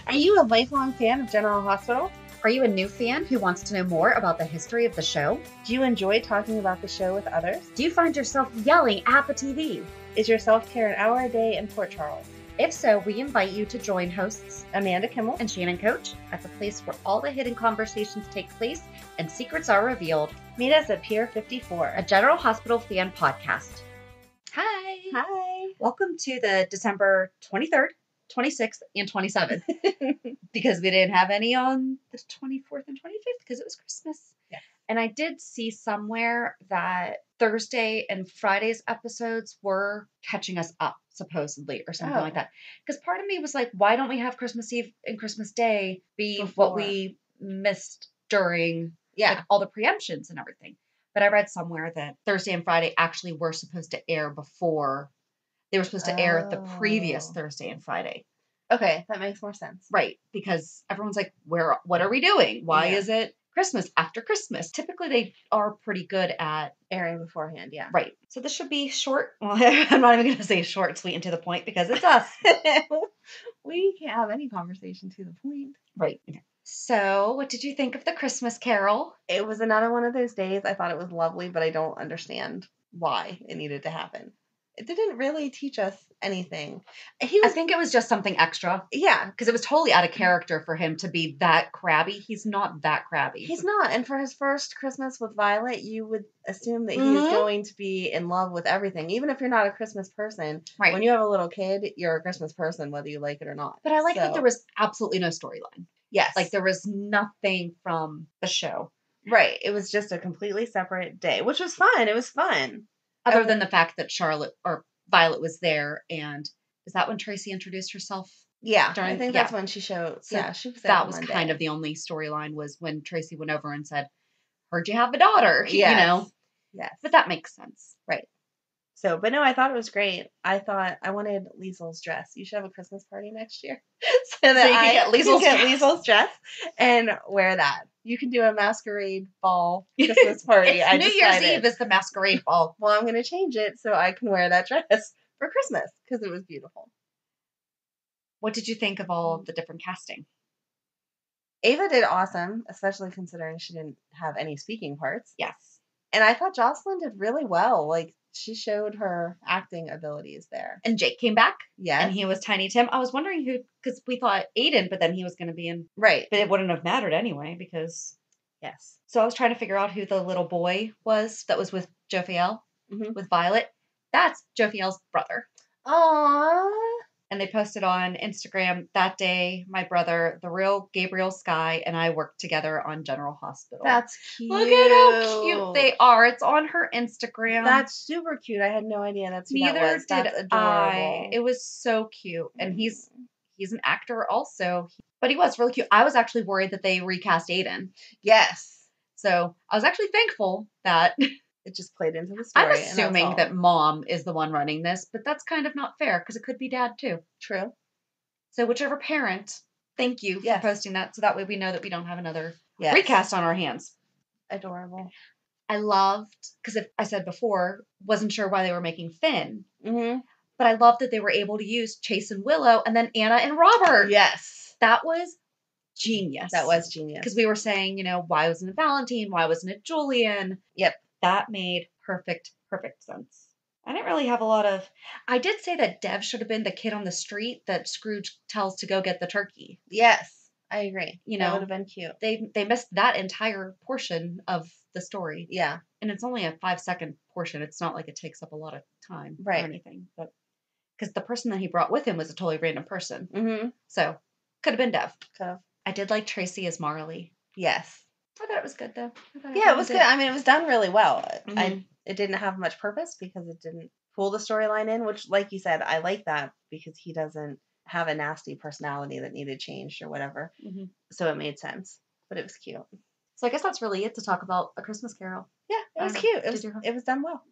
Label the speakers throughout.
Speaker 1: Are you a lifelong fan of General Hospital?
Speaker 2: Are you a new fan who wants to know more about the history of the show?
Speaker 1: Do you enjoy talking about the show with others?
Speaker 2: Do you find yourself yelling at the TV?
Speaker 1: Is your self-care an hour a day in Port Charles?
Speaker 2: If so, we invite you to join hosts
Speaker 1: Amanda Kimmel
Speaker 2: and Shannon Coach at the place where all the hidden conversations take place and secrets are revealed.
Speaker 1: Meet us at Pier 54,
Speaker 2: A General Hospital fan podcast. Hi.
Speaker 1: Hi.
Speaker 2: Welcome to the December 23rd, 26th, and 27th. Because we didn't have any on the 24th and 25th because it was Christmas.
Speaker 1: Yes.
Speaker 2: And I did see somewhere that Thursday and Friday's episodes were catching us up, supposedly, or something like that. Because part of me was like, why don't we have Christmas Eve and Christmas Day be what we missed during all the preemptions and everything? But I read somewhere that Thursday and Friday actually were supposed to air before. They were supposed to air the previous Thursday and Friday.
Speaker 1: Okay, that makes more sense.
Speaker 2: Right, because everyone's like, what are we doing? Why is it Christmas after Christmas? Typically, they are pretty good at
Speaker 1: airing beforehand,
Speaker 2: Right. So this should be short. Well, I'm not even going to say short, sweet, and to the point because it's us.
Speaker 1: We can't have any conversation to the point.
Speaker 2: Right. So, what did you think of the Christmas Carol?
Speaker 1: It was another one of those days. I thought it was lovely, but I don't understand why it needed to happen. It didn't really teach us anything.
Speaker 2: I think it was just something extra.
Speaker 1: Yeah.
Speaker 2: Because it was totally out of character for him to be that crabby. He's not that crabby.
Speaker 1: He's not. And for his first Christmas with Violet, you would assume that he's going to be in love with everything. Even if you're not a Christmas person.
Speaker 2: Right.
Speaker 1: When you have a little kid, you're a Christmas person, whether you like it or not.
Speaker 2: But I like that there was absolutely no storyline.
Speaker 1: Yes.
Speaker 2: Like there was nothing from the show.
Speaker 1: Right. It was just a completely separate day, which was fun. It was fun.
Speaker 2: Other than the fact that Violet was there, and is that when Tracy introduced herself?
Speaker 1: Yeah, I think that's when she showed. So she was there.
Speaker 2: That was kind of the only storyline was when Tracy went over and said, "Heard you have a daughter."
Speaker 1: Yes.
Speaker 2: You know.
Speaker 1: Yes.
Speaker 2: But that makes sense,
Speaker 1: right? So, but no, I thought it was great. I thought I wanted Liesel's dress. You should have a Christmas party next year,
Speaker 2: so that I can get
Speaker 1: Liesel's dress and wear that. You can do a masquerade ball Christmas party.
Speaker 2: New Year's Eve is the masquerade ball.
Speaker 1: Well, I'm going to change it so I can wear that dress for Christmas because it was beautiful.
Speaker 2: What did you think of all of the different casting?
Speaker 1: Ava did awesome, especially considering she didn't have any speaking parts.
Speaker 2: Yes.
Speaker 1: And I thought Jocelyn did really well. Like, she showed her acting abilities there.
Speaker 2: And Jake came back.
Speaker 1: Yeah.
Speaker 2: And he was Tiny Tim. I was wondering who, because we thought Aiden, but then he was going to be in.
Speaker 1: Right.
Speaker 2: But it wouldn't have mattered anyway, because.
Speaker 1: Yes.
Speaker 2: So I was trying to figure out who the little boy was that was with Jophiel, with Violet. That's Jophiel's brother.
Speaker 1: Aww.
Speaker 2: And they posted on Instagram that day, my brother, the real Gabriel Sky, and I worked together on General Hospital.
Speaker 1: That's cute.
Speaker 2: Look at how cute they are. It's on her Instagram.
Speaker 1: That's super cute. I had no idea that's who
Speaker 2: Neither
Speaker 1: that was.
Speaker 2: did
Speaker 1: That's adorable.
Speaker 2: It was so cute. And he's an actor also. But he was really cute. I was actually worried that they recast Aiden.
Speaker 1: Yes.
Speaker 2: So I was actually thankful that...
Speaker 1: It just played into the story.
Speaker 2: I'm assuming that mom is the one running this, but that's kind of not fair because it could be dad too.
Speaker 1: True.
Speaker 2: So whichever parent, thank you for posting that. So that way we know that we don't have another recast on our hands.
Speaker 1: Adorable.
Speaker 2: I loved, because I said before, wasn't sure why they were making Finn.
Speaker 1: Mm-hmm.
Speaker 2: But I loved that they were able to use Chase and Willow and then Anna and Robert.
Speaker 1: Yes.
Speaker 2: That was genius.
Speaker 1: That was genius.
Speaker 2: Because we were saying, why wasn't it Valentine? Why wasn't it Julian?
Speaker 1: Yep.
Speaker 2: That made perfect sense. I didn't really have a lot of... I did say that Dev should have been the kid on the street that Scrooge tells to go get the turkey.
Speaker 1: Yes, I agree.
Speaker 2: That
Speaker 1: would have been cute.
Speaker 2: They missed that entire portion of the story.
Speaker 1: Yeah.
Speaker 2: And it's only a 5-second portion. It's not like it takes up a lot of time or anything. But because the person that he brought with him was a totally random person.
Speaker 1: Mm-hmm.
Speaker 2: So, could have been Dev.
Speaker 1: Could have.
Speaker 2: I did like Tracy as Marley.
Speaker 1: Yes.
Speaker 2: I thought it was good, though.
Speaker 1: Yeah, it was good. I mean, it was done really well. It didn't have much purpose because it didn't pull the storyline in, which, like you said, I like that because he doesn't have a nasty personality that needed changed or whatever.
Speaker 2: Mm-hmm.
Speaker 1: So it made sense. But it was cute.
Speaker 2: So I guess that's really it to talk about A Christmas Carol.
Speaker 1: Yeah, it was cute. It was done well.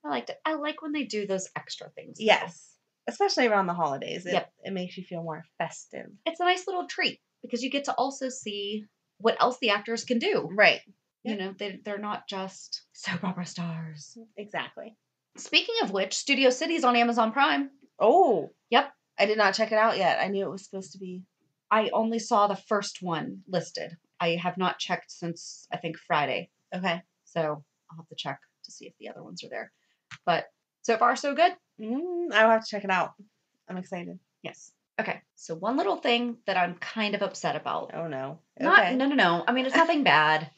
Speaker 2: I liked it. I like when they do those extra things.
Speaker 1: Yes. Especially around the holidays. It makes you feel more festive.
Speaker 2: It's a nice little treat because you get to also see what else the actors can do.
Speaker 1: Right.
Speaker 2: Yep. They're not just soap opera stars.
Speaker 1: Exactly.
Speaker 2: Speaking of which, Studio City's on Amazon Prime.
Speaker 1: Oh.
Speaker 2: Yep.
Speaker 1: I did not check it out yet. I knew it was supposed to be
Speaker 2: I only saw the first one listed. I have not checked since, I think, Friday.
Speaker 1: Okay.
Speaker 2: So I'll have to check to see if the other ones are there. But so far, so good.
Speaker 1: I'll have to check it out. I'm excited.
Speaker 2: Yes. Okay. So one little thing that I'm kind of upset about.
Speaker 1: Oh, no.
Speaker 2: Okay. No. I mean, it's nothing bad.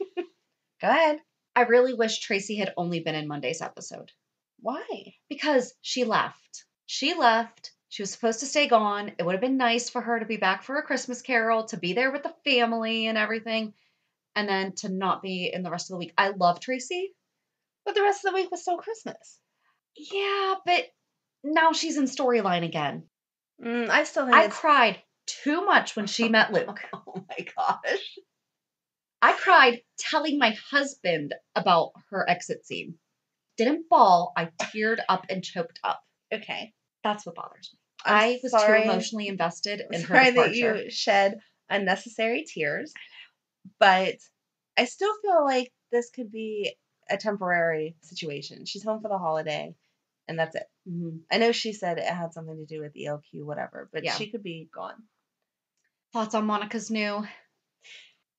Speaker 1: Go ahead.
Speaker 2: I really wish Tracy had only been in Monday's episode.
Speaker 1: Why?
Speaker 2: Because she left. She left. She was supposed to stay gone. It would have been nice for her to be back for a Christmas Carol, to be there with the family and everything, and then to not be in the rest of the week. I love Tracy.
Speaker 1: But the rest of the week was still Christmas.
Speaker 2: Yeah, but now she's in storyline again.
Speaker 1: I still think
Speaker 2: I cried too much when she met Luke.
Speaker 1: Oh my gosh.
Speaker 2: I cried telling my husband about her exit scene. Didn't bawl. I teared up and choked up.
Speaker 1: Okay.
Speaker 2: That's what bothers me.
Speaker 1: I
Speaker 2: was
Speaker 1: sorry.
Speaker 2: too emotionally invested in her
Speaker 1: Sorry
Speaker 2: departure.
Speaker 1: that you shed unnecessary tears, but I still feel like this could be a temporary situation. She's home for the holiday, and that's it.
Speaker 2: Mm-hmm.
Speaker 1: I know she said it had something to do with ELQ, whatever, but
Speaker 2: Yeah.
Speaker 1: she could be gone.
Speaker 2: Thoughts on Monica's new?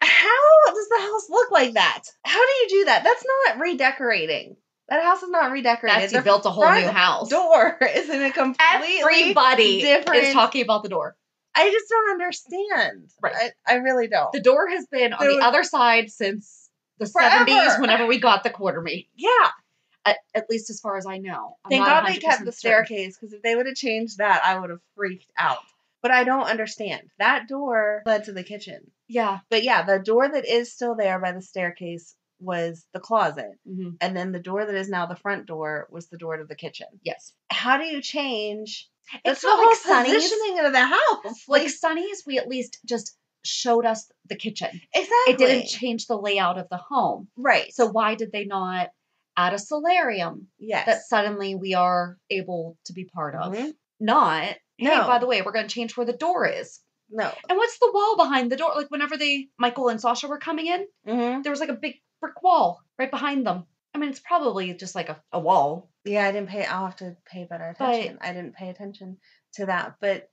Speaker 1: How does the house look like that? How do you do that? That's not redecorating. That house is not redecorated.
Speaker 2: That's you built a whole new house.
Speaker 1: Door is in a completely
Speaker 2: Everybody
Speaker 1: different.
Speaker 2: is talking about the door.
Speaker 1: I just don't understand.
Speaker 2: Right.
Speaker 1: I really don't.
Speaker 2: The door has been on the other side since the
Speaker 1: forever.
Speaker 2: 70s, whenever we got the Quartermaine.
Speaker 1: Yeah.
Speaker 2: At least as far as I know.
Speaker 1: Thank God they kept the staircase, because if they would have changed that, I would have freaked out. But I don't understand. That door led to the kitchen.
Speaker 2: Yeah.
Speaker 1: But yeah, the door that is still there by the staircase was the closet.
Speaker 2: Mm-hmm.
Speaker 1: And then the door that is now the front door was the door to the kitchen.
Speaker 2: Yes.
Speaker 1: How do you change?
Speaker 2: It's
Speaker 1: the
Speaker 2: not
Speaker 1: whole
Speaker 2: like
Speaker 1: positioning of the house.
Speaker 2: Like Sonnys, we at least just showed us the kitchen.
Speaker 1: Exactly.
Speaker 2: It didn't change the layout of the home.
Speaker 1: Right.
Speaker 2: So why did they not add a solarium?
Speaker 1: Yes.
Speaker 2: That suddenly we are able to be part of.
Speaker 1: Mm-hmm.
Speaker 2: Not, hey,
Speaker 1: no.
Speaker 2: By the way, we're going to change where the door is.
Speaker 1: No.
Speaker 2: And what's the wall behind the door? Like whenever Michael and Sasha were coming in, there was like a big brick wall right behind them. I mean, it's probably just like a wall.
Speaker 1: Yeah, I'll have to pay better attention. I didn't pay attention to that. But,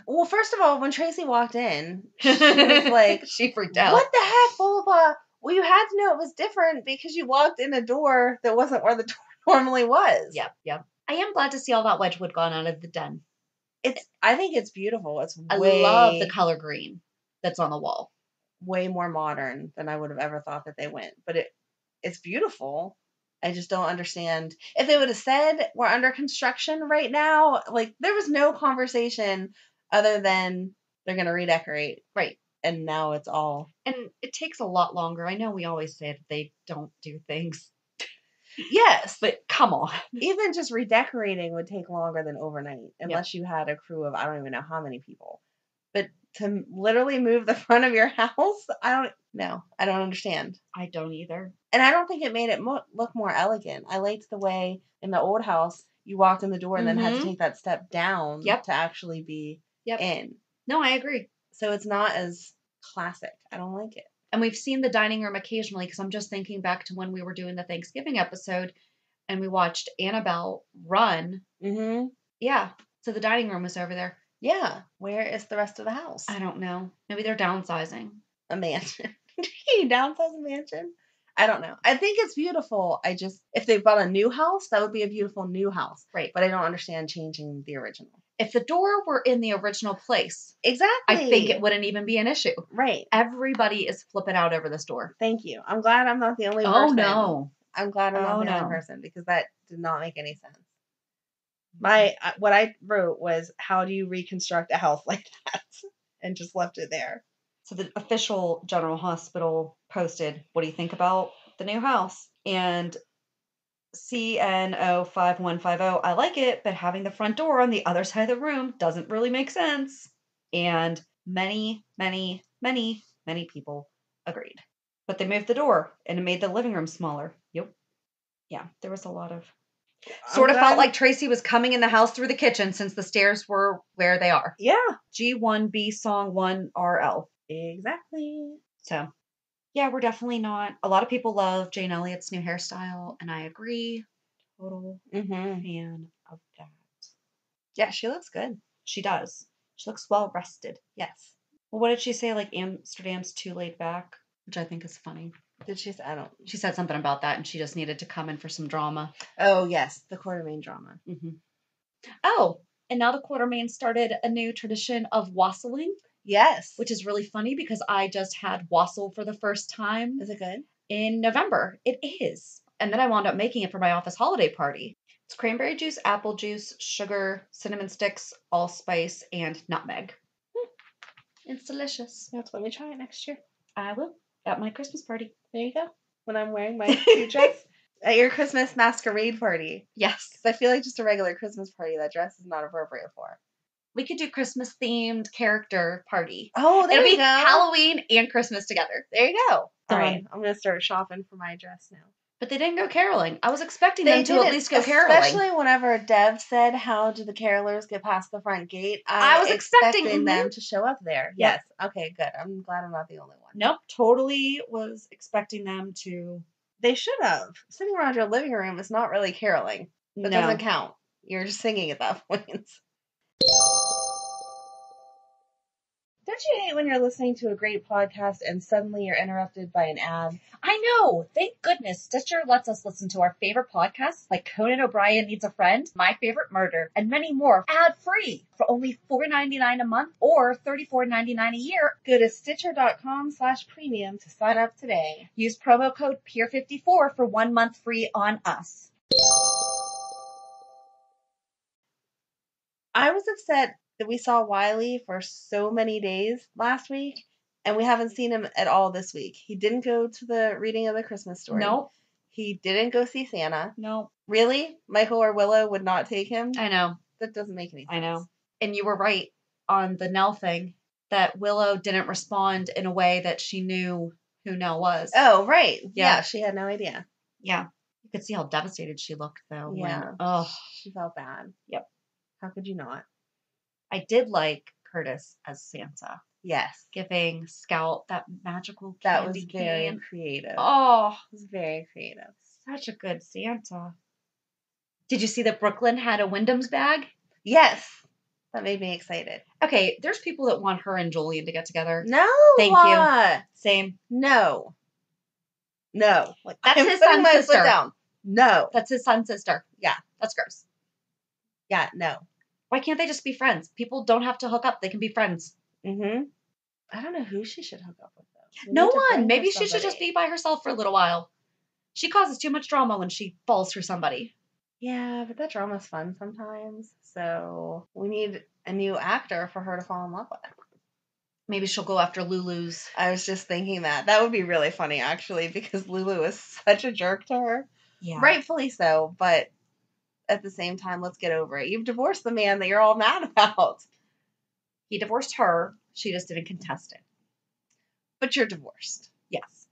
Speaker 1: well, first of all, when Tracy walked in, she was like,
Speaker 2: she freaked out.
Speaker 1: What the heck, blah, blah, blah. Well, you had to know it was different because you walked in a door that wasn't where the door normally was.
Speaker 2: Yep. I am glad to see all that Wedgwood gone out of the den.
Speaker 1: I think it's beautiful.
Speaker 2: I love the color green that's on the wall.
Speaker 1: Way more modern than I would have ever thought that they went. But it's beautiful. I just don't understand. If they would have said we're under construction right now, like there was no conversation other than they're going to redecorate.
Speaker 2: Right.
Speaker 1: And now it's all.
Speaker 2: And it takes a lot longer. I know we always say that they don't do things.
Speaker 1: Yes.
Speaker 2: But come on.
Speaker 1: Even just redecorating would take longer than overnight unless you had a crew of I don't even know how many people. But to literally move the front of your house, I don't understand.
Speaker 2: I don't either.
Speaker 1: And I don't think it made it look more elegant. I liked the way in the old house you walked in the door and then had to take that step down to actually be in.
Speaker 2: No, I agree.
Speaker 1: So it's not as classic. I don't like it.
Speaker 2: And we've seen the dining room occasionally because I'm just thinking back to when we were doing the Thanksgiving episode and we watched Annabelle run.
Speaker 1: Mm-hmm.
Speaker 2: Yeah. So the dining room was over there.
Speaker 1: Yeah. Where is the rest of the house?
Speaker 2: I don't know. Maybe they're downsizing.
Speaker 1: A mansion. Can you downsize a mansion? I don't know. I think it's beautiful. If they bought a new house, that would be a beautiful new house.
Speaker 2: Right.
Speaker 1: But I don't understand changing the original.
Speaker 2: If the door were in the original place,
Speaker 1: exactly,
Speaker 2: I think it wouldn't even be an issue.
Speaker 1: Right.
Speaker 2: Everybody is flipping out over this door.
Speaker 1: Thank you. I'm glad I'm not the only person.
Speaker 2: Oh, no.
Speaker 1: I'm glad I'm not the only person because that did not make any sense. What I wrote was, how do you reconstruct a house like that? And just left it there.
Speaker 2: So the official General Hospital posted, what do you think about the new house? And CNO5150, I like it, but having the front door on the other side of the room doesn't really make sense. And many, many, many, many people agreed. But they moved the door and it made the living room smaller. Yep. Yeah, there was a lot of... Sort of felt like Tracy was coming in the house through the kitchen since the stairs were where they are.
Speaker 1: Yeah.
Speaker 2: G1B Song 1 RL.
Speaker 1: Exactly.
Speaker 2: So, yeah, we're definitely not. A lot of people love Jane Elliott's new hairstyle, and I agree. Total fan of that.
Speaker 1: Yeah, she looks good.
Speaker 2: She does. She looks well rested.
Speaker 1: Yes.
Speaker 2: Well, what did she say? Like, Amsterdam's too laid back, which I think is funny.
Speaker 1: Did she say? I don't.
Speaker 2: She said something about that, and she just needed to come in for some drama.
Speaker 1: Oh, yes. The Quartermaine Drama.
Speaker 2: Mm-hmm. Oh, and now the Quartermaine started a new tradition of wassailing.
Speaker 1: Yes.
Speaker 2: Which is really funny because I just had wassail for the first time.
Speaker 1: Is it good?
Speaker 2: In November. It is. And then I wound up making it for my office holiday party. It's cranberry juice, apple juice, sugar, cinnamon sticks, allspice, and nutmeg. It's delicious.
Speaker 1: That's when we try it next year.
Speaker 2: I will. At my Christmas party.
Speaker 1: There you go. When I'm wearing my cute dress. At your Christmas masquerade party.
Speaker 2: Yes.
Speaker 1: Because I feel like just a regular Christmas party, that dress is not appropriate for.
Speaker 2: We could do Christmas themed character party.
Speaker 1: Oh, there
Speaker 2: It'll
Speaker 1: you
Speaker 2: be
Speaker 1: go.
Speaker 2: Halloween and Christmas together. There you go.
Speaker 1: All right. I'm going to start shopping for my dress now.
Speaker 2: But they didn't go caroling. I was expecting them to at least go caroling.
Speaker 1: Especially whenever Dev said, how do the carolers get past the front gate?
Speaker 2: I was expecting
Speaker 1: them to show up there.
Speaker 2: Yep.
Speaker 1: Yes. Okay, good. I'm glad I'm not the only one.
Speaker 2: Nope. Totally was expecting them to.
Speaker 1: They should have. Sitting around your living room is not really caroling. That doesn't count. You're just singing at that point. Don't you hate when you're listening to a great podcast and suddenly you're interrupted by an ad?
Speaker 2: I know. Thank goodness Stitcher lets us listen to our favorite podcasts like Conan O'Brien Needs a Friend, My Favorite Murder, and many more ad-free for only $4.99 a month or $34.99 a year.
Speaker 1: Go to Stitcher.com/premium to sign up today.
Speaker 2: Use promo code PEER54 for 1 month free on us.
Speaker 1: I was upset that we saw Wiley for so many days last week, and we haven't seen him at all this week. He didn't go to the reading of the Christmas story.
Speaker 2: Nope.
Speaker 1: He didn't go see Santa.
Speaker 2: Nope.
Speaker 1: Really? Michael or Willow would not take him?
Speaker 2: I know.
Speaker 1: That doesn't make any sense.
Speaker 2: I know. And you were right on the Nell thing, that Willow didn't respond in a way that she knew who Nell was.
Speaker 1: Oh, right.
Speaker 2: Yeah.
Speaker 1: She had no idea.
Speaker 2: Yeah. You could see how devastated she looked, though.
Speaker 1: Yeah. She felt bad.
Speaker 2: Yep.
Speaker 1: How could you not?
Speaker 2: I did like Curtis as Santa.
Speaker 1: Yes.
Speaker 2: Giving Scout that magical candy
Speaker 1: That was very
Speaker 2: can.
Speaker 1: creative.
Speaker 2: Oh.
Speaker 1: It was very creative.
Speaker 2: Such a good Santa. Did you see that Brooklyn had a Wyndham's bag?
Speaker 1: Yes. That made me excited.
Speaker 2: Okay, there's people that want her and Julian to get together.
Speaker 1: No.
Speaker 2: Thank you. Same.
Speaker 1: No. No.
Speaker 2: That's his son's sister.
Speaker 1: Foot down. No.
Speaker 2: That's his son's sister.
Speaker 1: Yeah.
Speaker 2: That's gross.
Speaker 1: Yeah, no.
Speaker 2: Why can't they just be friends? People don't have to hook up. They can be friends.
Speaker 1: Mm-hmm. I don't know who she should hook up with, though.
Speaker 2: No one. Maybe she should just be by herself for a little while. She causes too much drama when she falls for somebody.
Speaker 1: Yeah, but that drama's fun sometimes. So we need a new actor for her to fall in love with.
Speaker 2: Maybe she'll go after Lulu's.
Speaker 1: I was just thinking that. That would be really funny, actually, because Lulu is such a jerk to her.
Speaker 2: Yeah.
Speaker 1: Rightfully so, but at the same time, let's get over it. You've divorced the man that you're all mad about.
Speaker 2: He divorced her. She just didn't contest it.
Speaker 1: But you're divorced.
Speaker 2: Yes.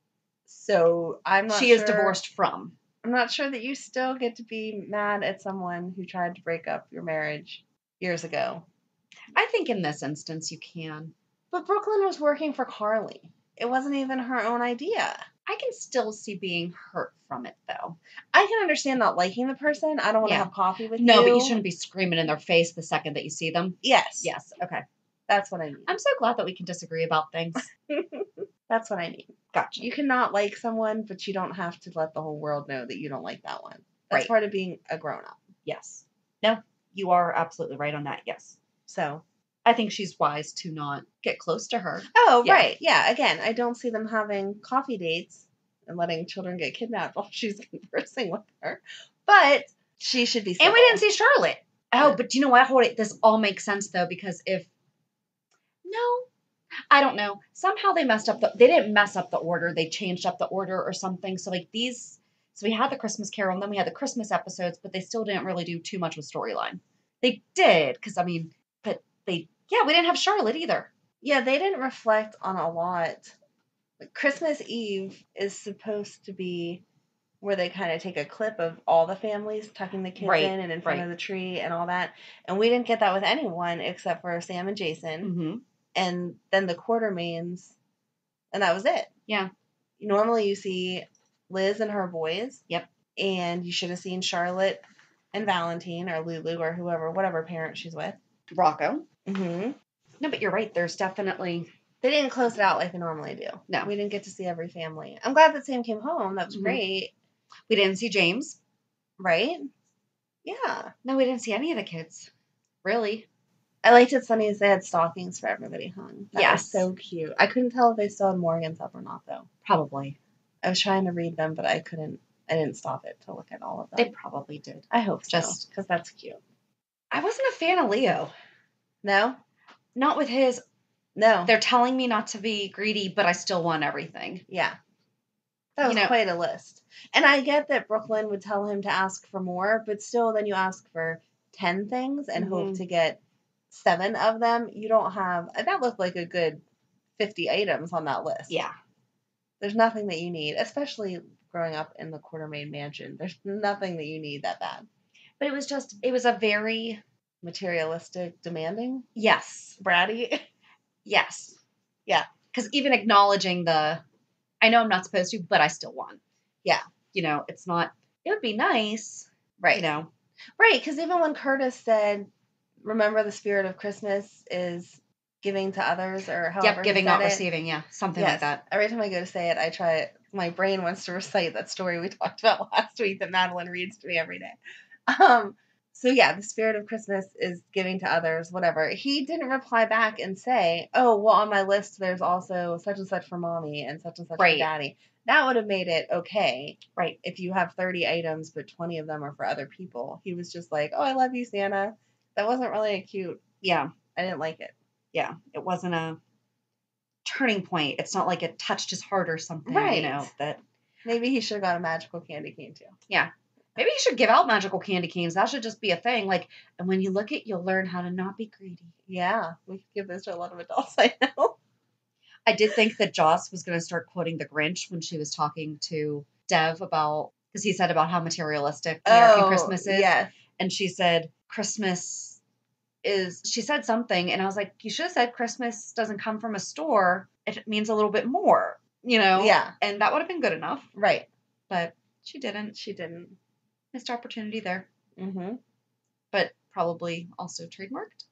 Speaker 1: So I'm not sure.
Speaker 2: She is divorced from.
Speaker 1: I'm not sure that you still get to be mad at someone who tried to break up your marriage years ago.
Speaker 2: I think in this instance you can.
Speaker 1: But Brooklyn was working for Carly. It wasn't even her own idea.
Speaker 2: I can still see being hurt from it, though.
Speaker 1: I can understand not liking the person. I don't want to have coffee with you.
Speaker 2: No, but you shouldn't be screaming in their face the second that you see them.
Speaker 1: Yes.
Speaker 2: Yes. Okay.
Speaker 1: That's what I mean.
Speaker 2: I'm so glad that we can disagree about things.
Speaker 1: That's what I mean.
Speaker 2: Gotcha.
Speaker 1: You cannot like someone, but you don't have to let the whole world know that you don't like that one. That's part of being a grown-up.
Speaker 2: Yes. No, you are absolutely right on that. Yes.
Speaker 1: So
Speaker 2: I think she's wise to not get close to her.
Speaker 1: Oh, yeah. Right. Yeah. Again, I don't see them having coffee dates and letting children get kidnapped while she's conversing with her. But she should be civil.
Speaker 2: And we didn't see Charlotte. Oh, but you know what? Hold it. This all makes sense, though, because I don't know. Somehow they messed up they didn't mess up the order. They changed up the order or something. So so we had the Christmas Carol and then we had the Christmas episodes, but they still didn't really do too much with storyline. They did, because we didn't have Charlotte either.
Speaker 1: Yeah, they didn't reflect on a lot. Christmas Eve is supposed to be where they kind of take a clip of all the families tucking the kids in and in front of the tree and all that. And we didn't get that with anyone except for Sam and Jason.
Speaker 2: Mm-hmm.
Speaker 1: And then the Quartermaines. And that was it.
Speaker 2: Yeah.
Speaker 1: Normally you see Liz and her boys.
Speaker 2: Yep.
Speaker 1: And you should have seen Charlotte and Valentine or Lulu or whatever parent she's with.
Speaker 2: Rocco.
Speaker 1: Mm-hmm.
Speaker 2: No, but you're right. There's definitely
Speaker 1: They didn't close it out like they normally do.
Speaker 2: No.
Speaker 1: We didn't get to see every family. I'm glad that Sam came home. That was great.
Speaker 2: We didn't see James.
Speaker 1: Right? Yeah.
Speaker 2: No, we didn't see any of the kids. Really.
Speaker 1: I liked it Sonny's they had stockings for everybody hung. That was
Speaker 2: Yes.
Speaker 1: so cute. I couldn't tell if they still had Morgan's up or not, though.
Speaker 2: Probably.
Speaker 1: I was trying to read them, but I didn't stop it to look at all of them.
Speaker 2: They probably did.
Speaker 1: I hope so.
Speaker 2: Just
Speaker 1: because that's cute.
Speaker 2: I wasn't a fan of Leo.
Speaker 1: No?
Speaker 2: Not with his.
Speaker 1: No.
Speaker 2: They're telling me not to be greedy, but I still want everything.
Speaker 1: Yeah. That was quite a list. And I get that Brooklyn would tell him to ask for more, but still then you ask for 10 things and hope to get 7 of them. You don't have... That looked like a good 50 items on that list.
Speaker 2: Yeah.
Speaker 1: There's nothing that you need, especially growing up in the Quartermaine mansion. There's nothing that you need that bad.
Speaker 2: But it was a very...
Speaker 1: materialistic, demanding?
Speaker 2: Yes.
Speaker 1: Bratty?
Speaker 2: Yes.
Speaker 1: Yeah.
Speaker 2: Because even acknowledging I know I'm not supposed to, but I still want.
Speaker 1: Yeah.
Speaker 2: It's not, it would be nice.
Speaker 1: Right.
Speaker 2: Right,
Speaker 1: because even when Curtis said, remember the spirit of Christmas is giving to others, or however
Speaker 2: Yep, giving, not receiving, yeah. Something like that.
Speaker 1: Every time I go to say it, I try it. My brain wants to recite that story we talked about last week that Madeline reads to me every day. So yeah, the spirit of Christmas is giving to others, whatever. He didn't reply back and say, oh, well, on my list, there's also such and such for mommy and such for daddy. That would have made it okay.
Speaker 2: Right.
Speaker 1: If you have 30 items, but 20 of them are for other people. He was just like, oh, I love you, Santa. That wasn't really a cute.
Speaker 2: Yeah.
Speaker 1: I didn't like it.
Speaker 2: Yeah. It wasn't a turning point. It's not like it touched his heart or something.
Speaker 1: Right.
Speaker 2: That
Speaker 1: maybe he should have got a magical candy cane too.
Speaker 2: Yeah. Maybe you should give out magical candy canes. That should just be a thing. And when you look it, you'll learn how to not be greedy.
Speaker 1: Yeah. We could give this to a lot of adults, I know.
Speaker 2: I did think that Joss was going to start quoting the Grinch when she was talking to Dev about, because he said about how materialistic American Christmas is.
Speaker 1: Yes.
Speaker 2: And she said, she said something, and I was like, you should have said Christmas doesn't come from a store. It means a little bit more,
Speaker 1: Yeah.
Speaker 2: And that would have been good enough.
Speaker 1: Right.
Speaker 2: But she didn't. Missed opportunity there.
Speaker 1: Mm-hmm.
Speaker 2: But probably also trademarked.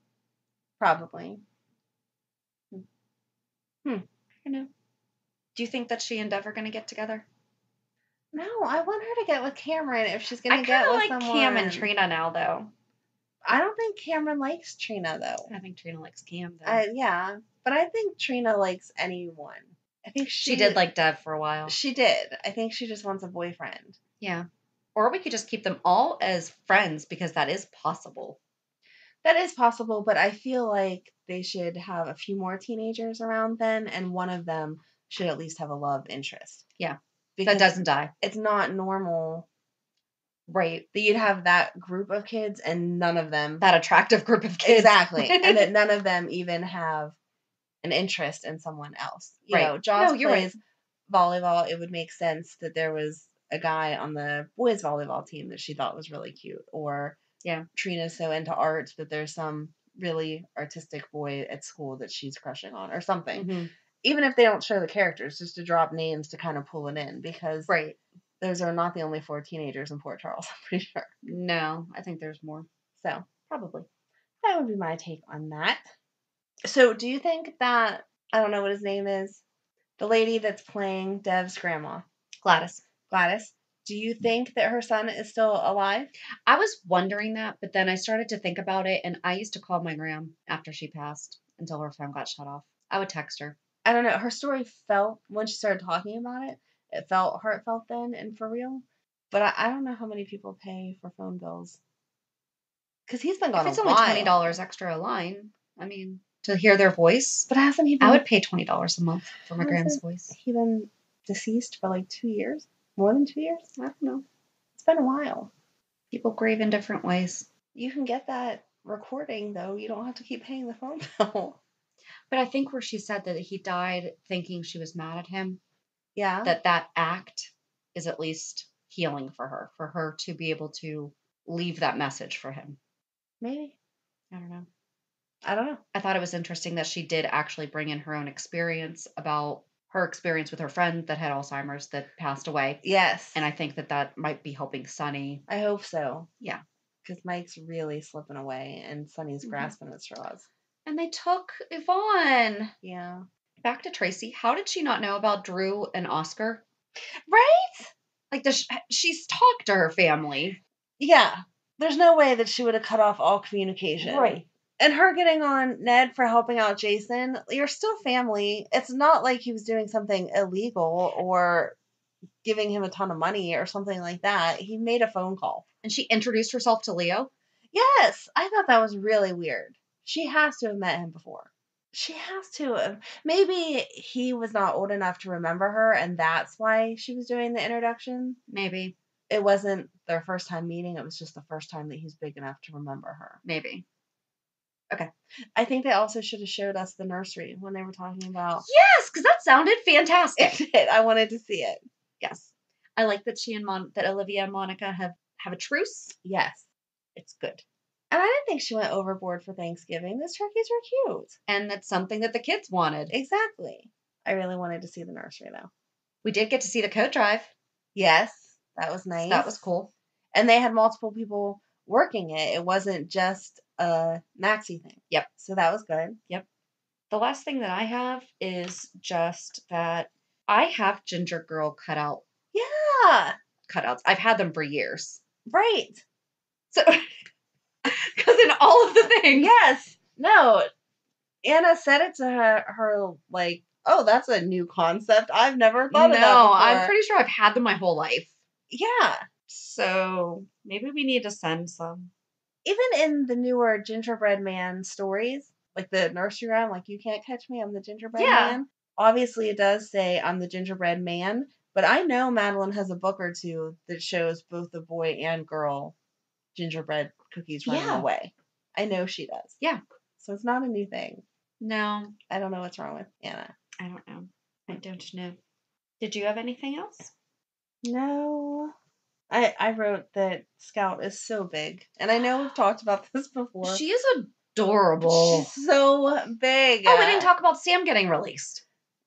Speaker 1: Probably.
Speaker 2: I know. Do you think that she and Dev are going to get together?
Speaker 1: No, I want her to get with Cameron if she's going to get with someone. I kind of like
Speaker 2: Cam and Trina now, though.
Speaker 1: I don't think Cameron likes Trina, though.
Speaker 2: I think Trina likes Cam, though.
Speaker 1: Yeah, but I think Trina likes anyone. I think
Speaker 2: she did like Dev for a while.
Speaker 1: She did. I think she just wants a boyfriend.
Speaker 2: Yeah. Or we could just keep them all as friends, because that is possible.
Speaker 1: That is possible, but I feel like they should have a few more teenagers around then, and one of them should at least have a love interest.
Speaker 2: Yeah.
Speaker 1: Because
Speaker 2: that doesn't die.
Speaker 1: It's not normal.
Speaker 2: Right.
Speaker 1: That you'd have that group of kids and none of them.
Speaker 2: That attractive group of kids.
Speaker 1: Exactly. And that none of them even have an interest in someone else. You know, Joss plays volleyball. It would make sense that there was a guy on the boys volleyball team that she thought was really cute. Or Trina's so into art that there's some really artistic boy at school that she's crushing on or something.
Speaker 2: Mm-hmm.
Speaker 1: Even if they don't show the characters, just to drop names to kind of pull it in, because those are not the only 4 teenagers in Port Charles, I'm pretty sure.
Speaker 2: No, I think there's more.
Speaker 1: So, probably. That would be my take on that. So, do you think that, I don't know what his name is, the lady that's playing Dev's grandma?
Speaker 2: Gladys.
Speaker 1: Do you think that her son is still alive?
Speaker 2: I was wondering that, but then I started to think about it, and I used to call my gram after she passed until her phone got shut off. I would text her.
Speaker 1: I don't know. Her story felt, when she started talking about it, it felt heartfelt then and for real. But I don't know how many people pay for phone bills. Because he's been gone a while.
Speaker 2: If it's only $20 extra a line, I mean, to hear their voice.
Speaker 1: But hasn't he been...
Speaker 2: I would pay $20 a month for my grand's voice.
Speaker 1: He been deceased for like 2 years? More than 2 years?
Speaker 2: I don't know.
Speaker 1: It's been a while.
Speaker 2: People grieve in different ways.
Speaker 1: You can get that recording, though. You don't have to keep paying the phone bill.
Speaker 2: But I think where she said that he died thinking she was mad at him.
Speaker 1: Yeah.
Speaker 2: That act is at least healing for her to be able to leave that message for him.
Speaker 1: Maybe.
Speaker 2: I don't know.
Speaker 1: I
Speaker 2: thought it was interesting that she did actually bring in her own experience about her experience with her friend that had Alzheimer's that passed away.
Speaker 1: Yes.
Speaker 2: And I think that might be helping Sonny.
Speaker 1: I hope so.
Speaker 2: Yeah.
Speaker 1: Because Mike's really slipping away and Sonny's grasping at straws.
Speaker 2: And they took Yvonne.
Speaker 1: Yeah.
Speaker 2: Back to Tracy. How did she not know about Drew and Oscar?
Speaker 1: Right?
Speaker 2: Like, she's talked to her family.
Speaker 1: Yeah. There's no way that she would have cut off all communication.
Speaker 2: Right.
Speaker 1: And her getting on Ned for helping out Jason, you're still family. It's not like he was doing something illegal or giving him a ton of money or something like that. He made a phone call.
Speaker 2: And she introduced herself to Leo?
Speaker 1: Yes. I thought that was really weird. She has to have met him before. She has to have. Maybe he was not old enough to remember her, and that's why she was doing the introduction.
Speaker 2: Maybe.
Speaker 1: It wasn't their first time meeting. It was just the first time that he's big enough to remember her.
Speaker 2: Maybe.
Speaker 1: Okay. I think they also should have showed us the nursery when they were talking about.
Speaker 2: Yes, because that sounded fantastic.
Speaker 1: It did. I wanted to see it.
Speaker 2: Yes. I like that that Olivia and Monica have a truce.
Speaker 1: Yes.
Speaker 2: It's good.
Speaker 1: And I didn't think she went overboard for Thanksgiving. Those turkeys were cute.
Speaker 2: And that's something that the kids wanted.
Speaker 1: Exactly. I really wanted to see the nursery, though.
Speaker 2: We did get to see the coat drive.
Speaker 1: Yes. That was nice.
Speaker 2: So that was cool.
Speaker 1: And they had multiple people working it. It wasn't just a Maxie thing.
Speaker 2: Yep.
Speaker 1: So that was good.
Speaker 2: Yep. The last thing that I have is just that I have Ginger Girl cutouts. I've had them for years.
Speaker 1: Right.
Speaker 2: So, because in all of the things.
Speaker 1: Yes. No. Anna said it to her like, oh, that's a new concept. I've never thought of that before.
Speaker 2: I'm pretty sure I've had them my whole life.
Speaker 1: Yeah.
Speaker 2: So maybe we need to send some.
Speaker 1: Even in the newer Gingerbread Man stories, like the nursery rhyme, like, you can't catch me, I'm the gingerbread man. Obviously, it does say I'm the gingerbread man, but I know Madeline has a book or two that shows both the boy and girl gingerbread cookies running away. I know she does.
Speaker 2: Yeah.
Speaker 1: So it's not a new thing.
Speaker 2: No.
Speaker 1: I don't know what's wrong with Anna.
Speaker 2: I don't know. I don't know. Did you have anything else?
Speaker 1: No. I wrote that Scout is so big. And I know we've talked about this before.
Speaker 2: She is adorable.
Speaker 1: She's so big.
Speaker 2: Oh, we didn't talk about Sam getting released.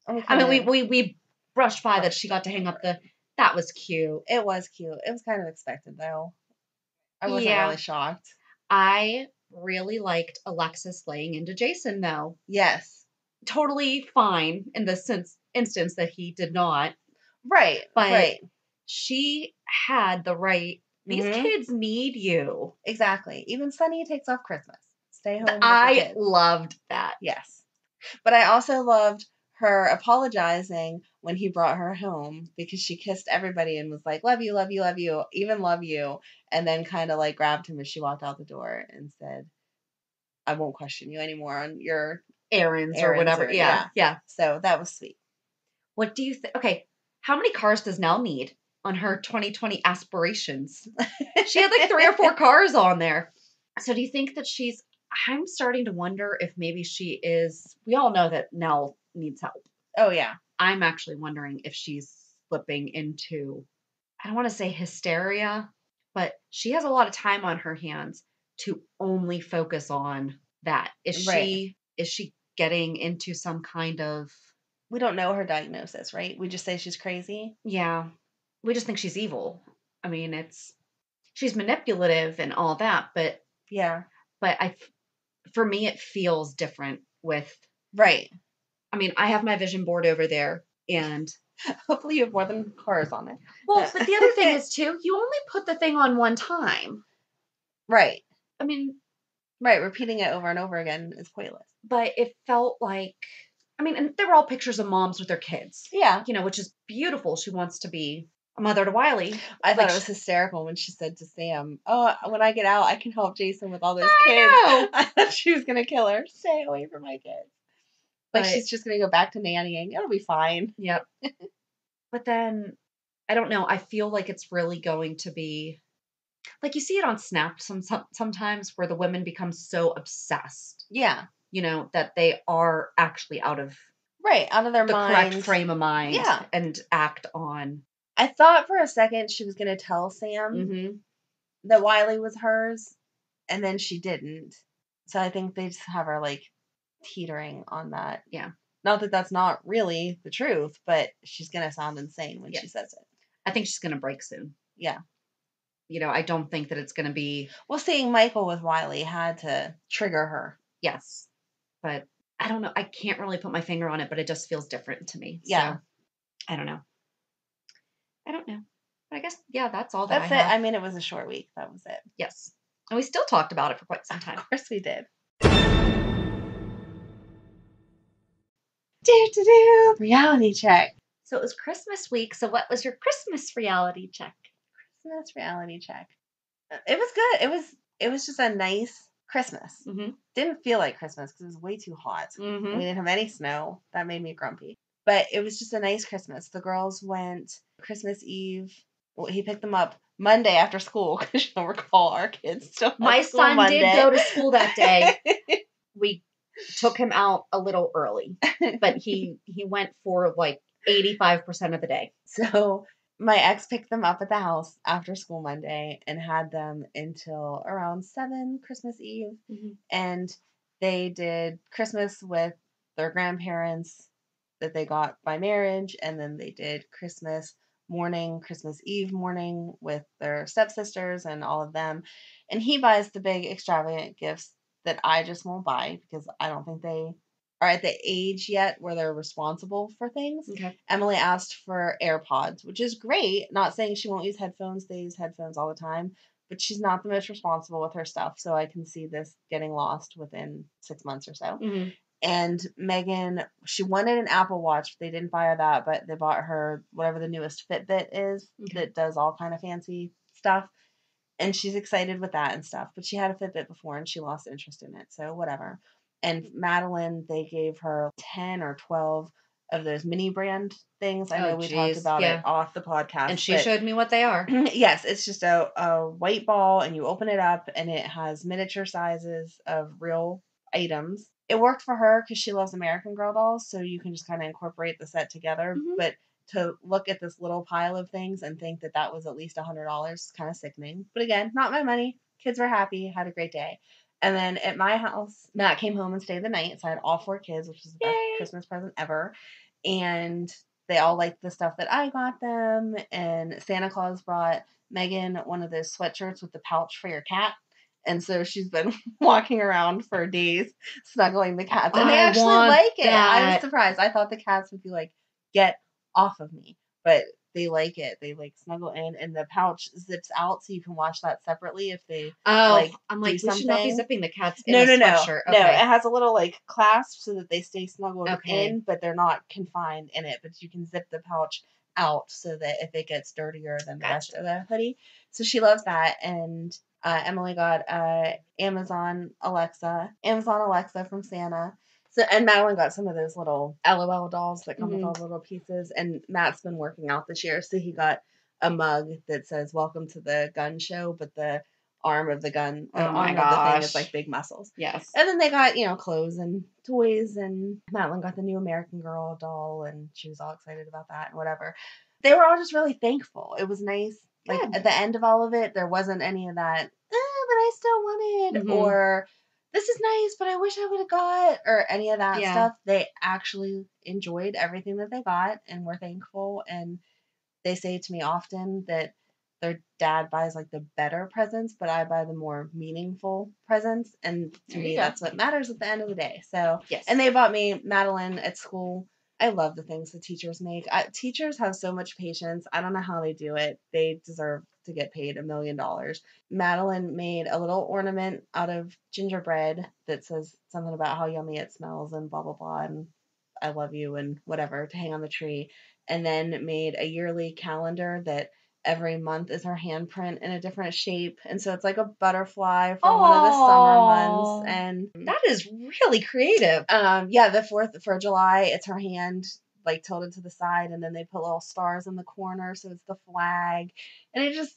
Speaker 1: Okay.
Speaker 2: I mean, we brushed by that she got to hang up that was cute.
Speaker 1: It was cute. It was kind of expected, though. I wasn't really shocked.
Speaker 2: I really liked Alexis laying into Jason, though.
Speaker 1: Yes.
Speaker 2: Totally fine in the instance that he did not.
Speaker 1: Right.
Speaker 2: But she had the right. These kids need you.
Speaker 1: Exactly. Even Sonny takes off Christmas. Stay home.
Speaker 2: I loved that.
Speaker 1: Yes. But I also loved her apologizing when he brought her home because she kissed everybody and was like, love you, love you, love you, even love you. And then kind of like grabbed him as she walked out the door and said, I won't question you anymore on your
Speaker 2: errands or whatever. Yeah.
Speaker 1: So that was sweet.
Speaker 2: What do you think? Okay. How many cars does Nell need on her 2020 aspirations? She had like 3 or 4 cars on there. So do you think that I'm starting to wonder if maybe she is, we all know that Nell needs help.
Speaker 1: Oh, yeah.
Speaker 2: I'm actually wondering if she's slipping into, I don't want to say hysteria, but she has a lot of time on her hands to only focus on that. Is she getting into some kind of...
Speaker 1: We don't know her diagnosis, right? We just say she's crazy.
Speaker 2: Yeah. We just think she's evil. I mean, she's manipulative and all that, but...
Speaker 1: Yeah.
Speaker 2: But for me, it feels different with...
Speaker 1: Right.
Speaker 2: I mean, I have my vision board over there, and...
Speaker 1: Hopefully you have more than cars on it.
Speaker 2: Well, but the other thing is, too, you only put the thing on one time.
Speaker 1: Right.
Speaker 2: I mean...
Speaker 1: Right, repeating it over and over again is pointless.
Speaker 2: But it felt like... I mean, and they were all pictures of moms with their kids.
Speaker 1: Yeah.
Speaker 2: You know, which is beautiful. She wants to be a mother to Wiley.
Speaker 1: I thought it was hysterical when she said to Sam, oh, when I get out, I can help Jason with all those kids.
Speaker 2: Know.
Speaker 1: I thought she was going to kill her. Stay away from my kids. Like, she's just going to go back to nannying. It'll be fine.
Speaker 2: Yep. But then, I don't know. I feel like it's really going to be... Like, you see it on Snap sometimes where the women become so obsessed.
Speaker 1: Yeah.
Speaker 2: You know, that they are actually out of...
Speaker 1: Right, out of their
Speaker 2: the
Speaker 1: minds.
Speaker 2: correct frame of mind.
Speaker 1: Yeah.
Speaker 2: And act on...
Speaker 1: I thought for a second she was going to tell Sam that Wiley was hers, and then she didn't. So I think they just have her, like, teetering on that.
Speaker 2: Yeah.
Speaker 1: Not that that's not really the truth, but she's going to sound insane when she says it.
Speaker 2: I think she's going to break soon.
Speaker 1: Yeah.
Speaker 2: You know, I don't think that it's going to be...
Speaker 1: Well, seeing Michael with Wiley had to trigger her.
Speaker 2: Yes. But I don't know. I can't really put my finger on it, but it just feels different to me.
Speaker 1: Yeah.
Speaker 2: So, I don't know. But I guess, yeah, that's all that
Speaker 1: That's
Speaker 2: I
Speaker 1: it.
Speaker 2: have.
Speaker 1: I mean, it was a short week. That was it.
Speaker 2: Yes. And we still talked about it for quite some time.
Speaker 1: Of course we did. Do reality check.
Speaker 2: So it was Christmas week. So what was your Christmas reality check?
Speaker 1: Christmas reality check. It was good. It was just a nice Christmas.
Speaker 2: Mm-hmm.
Speaker 1: Didn't feel like Christmas because it was way too hot.
Speaker 2: Mm-hmm.
Speaker 1: We didn't have any snow. That made me grumpy. But it was just a nice Christmas. The girls went Christmas Eve. Well, he picked them up Monday after school because you'll recall our kids still.
Speaker 2: My
Speaker 1: school
Speaker 2: son
Speaker 1: Monday.
Speaker 2: did go to school that day. We took him out a little early, but he went for like 85% of the day.
Speaker 1: So my ex picked them up at the house after school Monday and had them until around 7 Christmas Eve.
Speaker 2: Mm-hmm.
Speaker 1: And they did Christmas with their grandparents that they got by marriage. And then they did Christmas Eve morning with their stepsisters and all of them. And he buys the big extravagant gifts that I just won't buy because I don't think they are at the age yet where they're responsible for things.
Speaker 2: Okay.
Speaker 1: Emily asked for AirPods, which is great. Not saying she won't use headphones. They use headphones all the time, but she's not the most responsible with her stuff. So I can see this getting lost within 6 months or so.
Speaker 2: Mm-hmm.
Speaker 1: And Megan, she wanted an Apple Watch. They didn't buy her that, but they bought her whatever the newest Fitbit is that does all kind of fancy stuff. And she's excited with that and stuff. But she had a Fitbit before and she lost interest in it. So whatever. And Madeline, they gave her 10 or 12 of those mini brand things. I know we talked about it off the podcast.
Speaker 2: And she showed me what they are.
Speaker 1: Yes, it's just a white ball and you open it up and it has miniature sizes of real items. It worked for her because she loves American Girl dolls, so you can just kind of incorporate the set together.
Speaker 2: Mm-hmm.
Speaker 1: But to look at this little pile of things and think that that was at least $100 is kind of sickening. But again, not my money. Kids were happy, had a great day. And then at my house, Matt came home and stayed the night. So I had all 4 kids, which was the best Christmas present ever. And they all liked the stuff that I got them. And Santa Claus brought Megan one of those sweatshirts with the pouch for your cat. And so she's been walking around for days snuggling the cats. And they actually like it. I was surprised. I thought the cats would be like, get off of me. But they like it. They like snuggle in, and the pouch zips out so you can wash that separately if they
Speaker 2: I'm like, we should not be zipping the cats in a sweatshirt.
Speaker 1: No, it has a little like clasp so that they stay snuggled in, but they're not confined in it. But you can zip the pouch out so that if it gets dirtier than the rest of the hoodie. So she loves that. And Emily got Amazon Alexa from Santa. So, and Madeline got some of those little LOL dolls that come with all the little pieces. And Matt's been working out this year, so he got a mug that says "Welcome to the Gun Show," but the arm of the gun, arm of the thing is like big muscles.
Speaker 2: Yes.
Speaker 1: And then they got, clothes and toys, and Madeline got the new American Girl doll, and she was all excited about that and whatever. They were all just really thankful. It was nice. Good. Like at the end of all of it, there wasn't any of that, but I still wanted, or this is nice, but I wish I would have got, or any of that stuff. They actually enjoyed everything that they got and were thankful. And they say to me often that their dad buys like the better presents, but I buy the more meaningful presents. And to me, that's what matters at the end of the day. So, yes. And they bought me Madeline at school. I love the things the teachers make. Teachers have so much patience. I don't know how they do it. They deserve to get paid $1 million. Madeline made a little ornament out of gingerbread that says something about how yummy it smells and blah, blah, blah, and I love you and whatever to hang on the tree. And then made a yearly calendar that every month is her handprint in a different shape. And so it's like a butterfly for one of the summer months. And
Speaker 2: that is really creative.
Speaker 1: The 4th for July, it's her hand like tilted to the side, and then they put little stars in the corner, so it's the flag. And it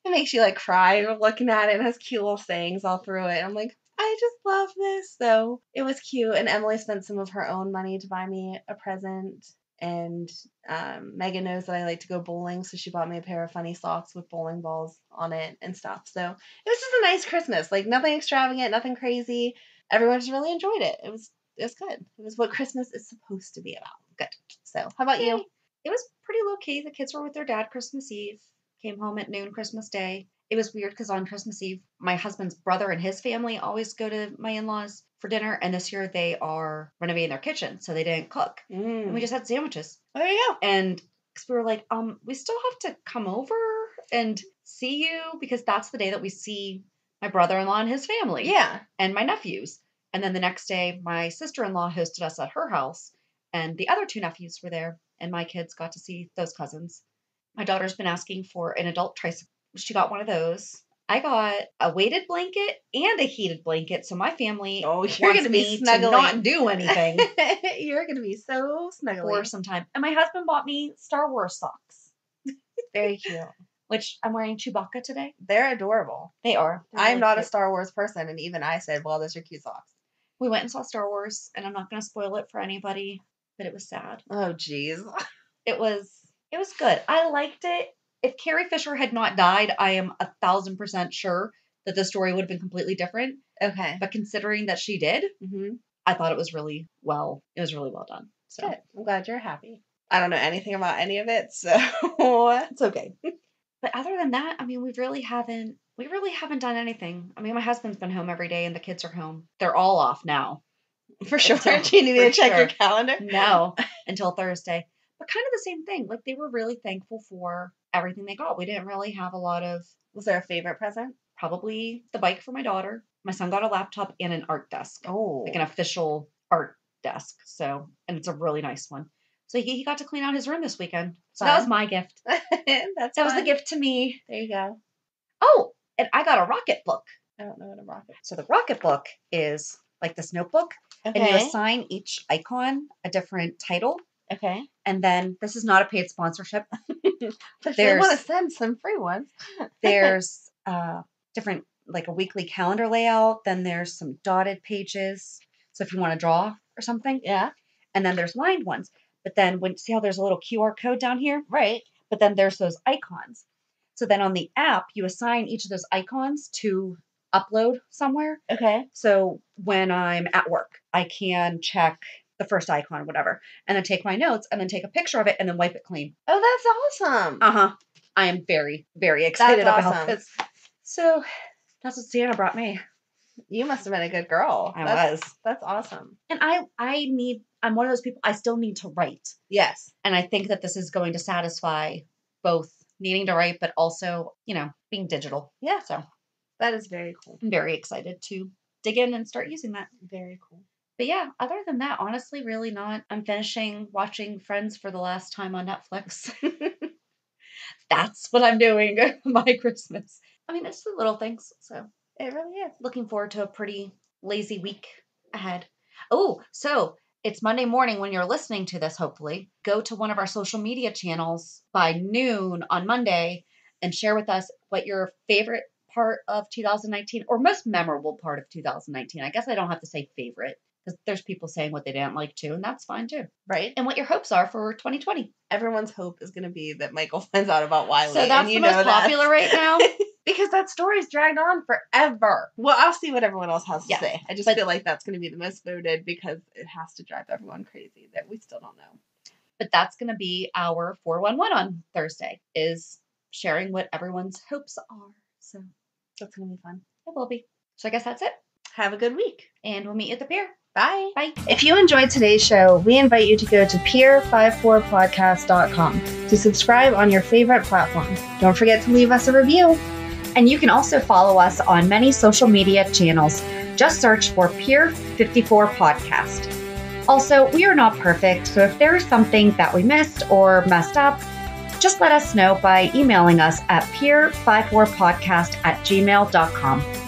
Speaker 1: makes you like cry looking at it. It has cute little sayings all through it. I'm like, I just love this. So it was cute. And Emily spent some of her own money to buy me a present. And Megan knows that I like to go bowling, so she bought me a pair of funny socks with bowling balls on it and stuff. So it was just a nice Christmas. Like nothing extravagant, nothing crazy. Everyone just really enjoyed it. It was good. It was what Christmas is supposed to be about. Good. So how about you?
Speaker 2: It was pretty low key. The kids were with their dad Christmas Eve. Came home at noon Christmas Day. It was weird because on Christmas Eve, my husband's brother and his family always go to my in-laws. for dinner. And this year they are renovating their kitchen, so they didn't cook. And we just had sandwiches.
Speaker 1: There you go.
Speaker 2: And we were like, we still have to come over and see you, because that's the day that we see my brother-in-law and his family.
Speaker 1: Yeah.
Speaker 2: And my nephews. And then the next day, my sister-in-law hosted us at her house, and the other 2 nephews were there, and my kids got to see those cousins. My daughter's been asking for an adult tricycle. She got one of those. I got a weighted blanket and a heated blanket, so my family
Speaker 1: wants me to
Speaker 2: not do anything.
Speaker 1: You're going to be so snuggly
Speaker 2: for some time. And my husband bought me Star Wars socks.
Speaker 1: Very cute.
Speaker 2: Which I'm wearing Chewbacca today.
Speaker 1: They're adorable.
Speaker 2: They are.
Speaker 1: I'm not a Star Wars person, and even I said, well, those are cute socks.
Speaker 2: We went and saw Star Wars, and I'm not going to spoil it for anybody, but it was sad.
Speaker 1: Oh, jeez.
Speaker 2: It was good. I liked it. If Carrie Fisher had not died, I am 1,000% sure that the story would have been completely different.
Speaker 1: Okay.
Speaker 2: But considering that she did, I thought it was really well done. So
Speaker 1: good. I'm glad you're happy. I don't know anything about any of it, so it's okay.
Speaker 2: But other than that, I mean, we really haven't done anything. I mean, my husband's been home every day and the kids are home. They're all off now.
Speaker 1: For sure. Do you need me to check your calendar?
Speaker 2: No, until Thursday. But kind of the same thing. Like, they were really thankful for everything they got. We didn't really have a lot of...
Speaker 1: Was there a favorite present?
Speaker 2: Probably the bike for my daughter. My son got a laptop and an art desk.
Speaker 1: Oh.
Speaker 2: Like an official art desk. So, and it's a really nice one. So he got to clean out his room this weekend. So that was my gift. That was the gift to me.
Speaker 1: There you go.
Speaker 2: Oh, and I got a Rocket book.
Speaker 1: I don't know what a Rocket.
Speaker 2: So the Rocket book is like this notebook.
Speaker 1: Okay.
Speaker 2: And you assign each icon a different title.
Speaker 1: Okay.
Speaker 2: And then this is not a paid sponsorship.
Speaker 1: But if you want to send some free ones.
Speaker 2: There's different, like a weekly calendar layout. Then there's some dotted pages. So if you want to draw or something.
Speaker 1: Yeah.
Speaker 2: And then there's lined ones. But then see how there's a little QR code down here?
Speaker 1: Right.
Speaker 2: But then there's those icons. So then on the app, you assign each of those icons to upload somewhere.
Speaker 1: Okay.
Speaker 2: So when I'm at work, I can check the first icon, whatever, and then take my notes and then take a picture of it and then wipe it clean.
Speaker 1: Oh, that's awesome.
Speaker 2: Uh-huh. I am very, very excited about this.
Speaker 1: So
Speaker 2: that's what Santa brought me.
Speaker 1: You must have been a good girl.
Speaker 2: I was.
Speaker 1: That's awesome.
Speaker 2: And I'm one of those people, I still need to write.
Speaker 1: Yes.
Speaker 2: And I think that this is going to satisfy both needing to write, but also, being digital.
Speaker 1: Yeah.
Speaker 2: So
Speaker 1: that is very cool.
Speaker 2: I'm very excited to dig in and start using that.
Speaker 1: Very cool.
Speaker 2: But yeah, other than that, honestly, really not. I'm finishing watching Friends for the last time on Netflix. That's what I'm doing my Christmas. I mean, it's the little things. So
Speaker 1: it really is.
Speaker 2: Looking forward to a pretty lazy week ahead. Oh, so it's Monday morning when you're listening to this, hopefully. Go to one of our social media channels by noon on Monday and share with us what your favorite part of 2019 or most memorable part of 2019. I guess I don't have to say favorite because there's people saying what they didn't like too, and that's fine too.
Speaker 1: Right.
Speaker 2: And what your hopes are for 2020.
Speaker 1: Everyone's hope is going to be that Michael finds out about Wiley.
Speaker 2: So that's the most popular right now?
Speaker 1: Because that story's dragged on forever. Well, I'll see what everyone else has to say. I just feel like that's going to be the most voted because it has to drive everyone crazy that we still don't know.
Speaker 2: But that's going to be our 411 on Thursday, is sharing what everyone's hopes are. So
Speaker 1: that's going to be fun.
Speaker 2: It will be. So I guess that's it.
Speaker 1: Have a good week.
Speaker 2: And we'll meet you at the pier.
Speaker 1: Bye.
Speaker 2: Bye.
Speaker 1: If you enjoyed today's show, we invite you to go to pier54podcast.com to subscribe on your favorite platform. Don't forget to leave us a review.
Speaker 2: And you can also follow us on many social media channels. Just search for Pier 54 Podcast. Also, we are not perfect, so if there is something that we missed or messed up, just let us know by emailing us at pier54podcast@gmail.com.